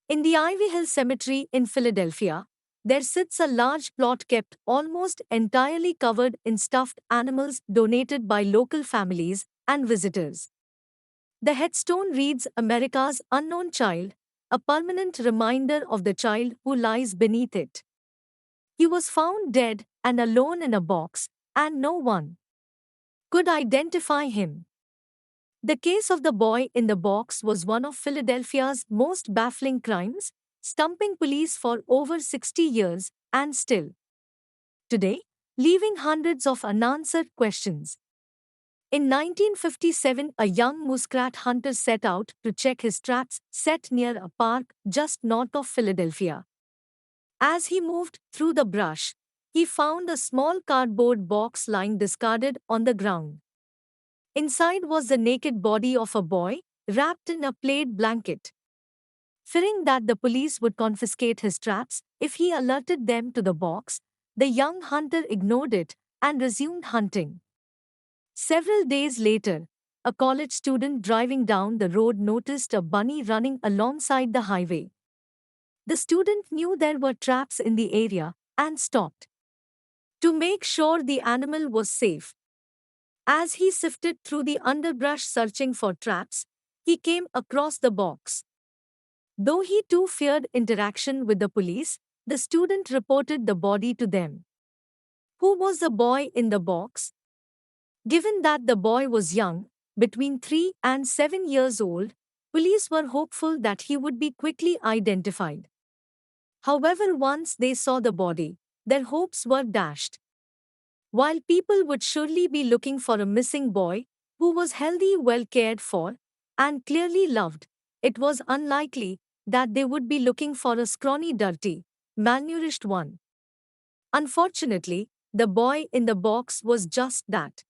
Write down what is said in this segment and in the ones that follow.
In the Ivy Hill Cemetery in Philadelphia, there sits a large plot kept almost entirely covered in stuffed animals donated by local families and visitors. The headstone reads America's Unknown Child, a permanent reminder of the child who lies beneath it. He was found dead and alone in a box, and no one could identify him. The case of the boy in the box was one of Philadelphia's most baffling crimes, stumping police for over 60 years and still, today, leaving hundreds of unanswered questions. In 1957, a young muskrat hunter set out to check his tracks set near a park just north of Philadelphia. As he moved through the brush, he found a small cardboard box lying discarded on the ground. Inside was the naked body of a boy, wrapped in a plaid blanket. Fearing that the police would confiscate his traps if he alerted them to the box, the young hunter ignored it and resumed hunting. Several days later, a college student driving down the road noticed a bunny running alongside the highway. The student knew there were traps in the area and stopped to make sure the animal was safe. As he sifted through the underbrush searching for traps, he came across the box. Though he too feared interaction with the police, the student reported the body to them. Who was the boy in the box? Given that the boy was young, between 3 and 7 years old, police were hopeful that he would be quickly identified. However, once they saw the body, their hopes were dashed. While people would surely be looking for a missing boy who was healthy, well cared for, and clearly loved, it was unlikely that they would be looking for a scrawny, dirty, malnourished one. Unfortunately, the boy in the box was just that.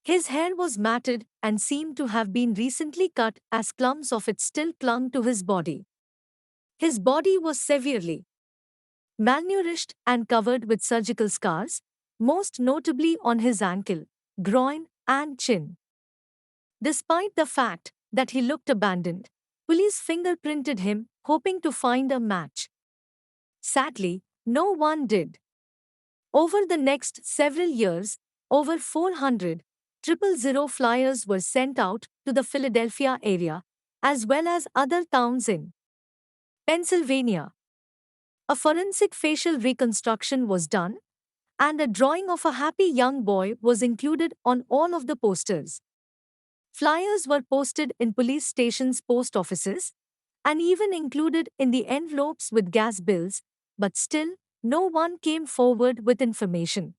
His hair was matted and seemed to have been recently cut as clumps of it still clung to his body. His body was severely malnourished and covered with surgical scars, most notably on his ankle, groin, and chin. Despite the fact that he looked abandoned, police fingerprinted him, hoping to find a match. Sadly, no one did. Over the next several years, over 400 000 flyers were sent out to the Philadelphia area, as well as other towns in Pennsylvania. A forensic facial reconstruction was done, and a drawing of a happy young boy was included on all of the posters. Flyers were posted in police stations' post offices, and even included in the envelopes with gas bills, but still, no one came forward with information.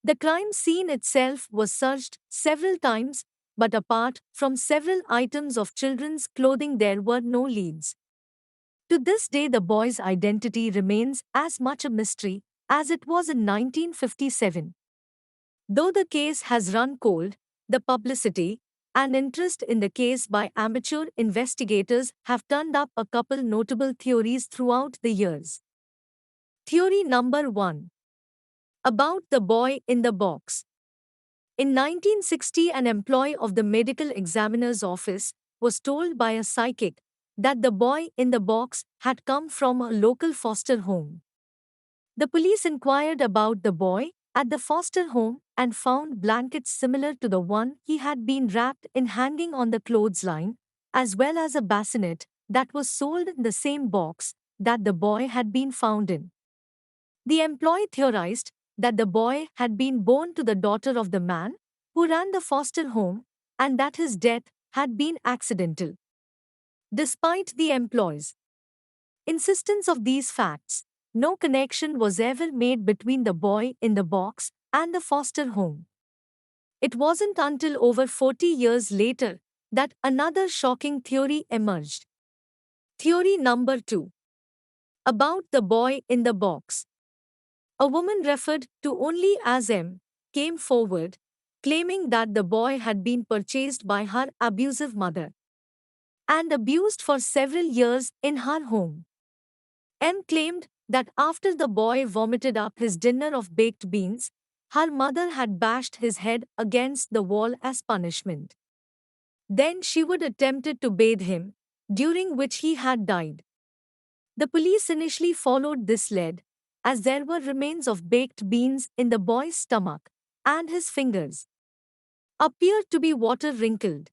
The crime scene itself was searched several times, but apart from several items of children's clothing, there were no leads. To this day, the boy's identity remains as much a mystery as it was in 1957. Though the case has run cold, the publicity and interest in the case by amateur investigators have turned up a couple notable theories throughout the years. Theory number 1. About the boy in the box. In 1960, an employee of the medical examiner's office was told by a psychic that the boy in the box had come from a local foster home. The police inquired about the boy at the foster home and found blankets similar to the one he had been wrapped in hanging on the clothesline, as well as a bassinet that was sold in the same box that the boy had been found in. The employee theorized that the boy had been born to the daughter of the man who ran the foster home and that his death had been accidental. Despite the employee's insistence of these facts, no connection was ever made between the boy in the box and the foster home. It wasn't until over 40 years later that another shocking theory emerged. Theory number 2. About the boy in the box. A woman referred to only as M came forward, claiming that the boy had been purchased by her abusive mother and abused for several years in her home. M claimed that after the boy vomited up his dinner of baked beans, her mother had bashed his head against the wall as punishment. Then she would attempted to bathe him, during which he had died. The police initially followed this lead, as there were remains of baked beans in the boy's stomach, and his fingers appeared to be water wrinkled.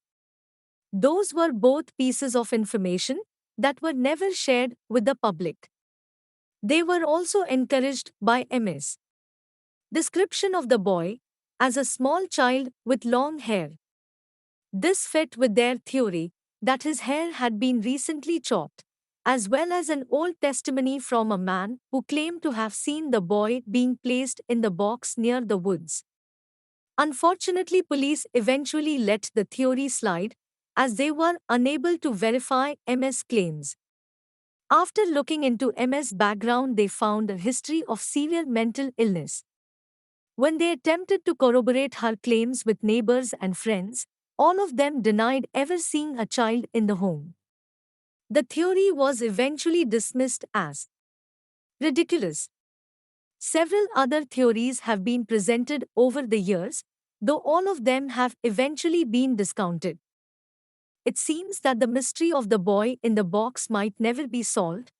Those were both pieces of information that were never shared with the public. They were also encouraged by MS. Description of the boy as a small child with long hair. This fit with their theory that his hair had been recently chopped, as well as an old testimony from a man who claimed to have seen the boy being placed in the box near the woods. Unfortunately, police eventually let the theory slide as they were unable to verify MS claims. After looking into MS' background, they found a history of severe mental illness. When they attempted to corroborate her claims with neighbors and friends, all of them denied ever seeing a child in the home. The theory was eventually dismissed as ridiculous. Several other theories have been presented over the years, though all of them have eventually been discounted. It seems that the mystery of the boy in the box might never be solved,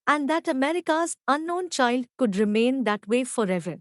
and that America's unknown child could remain that way forever.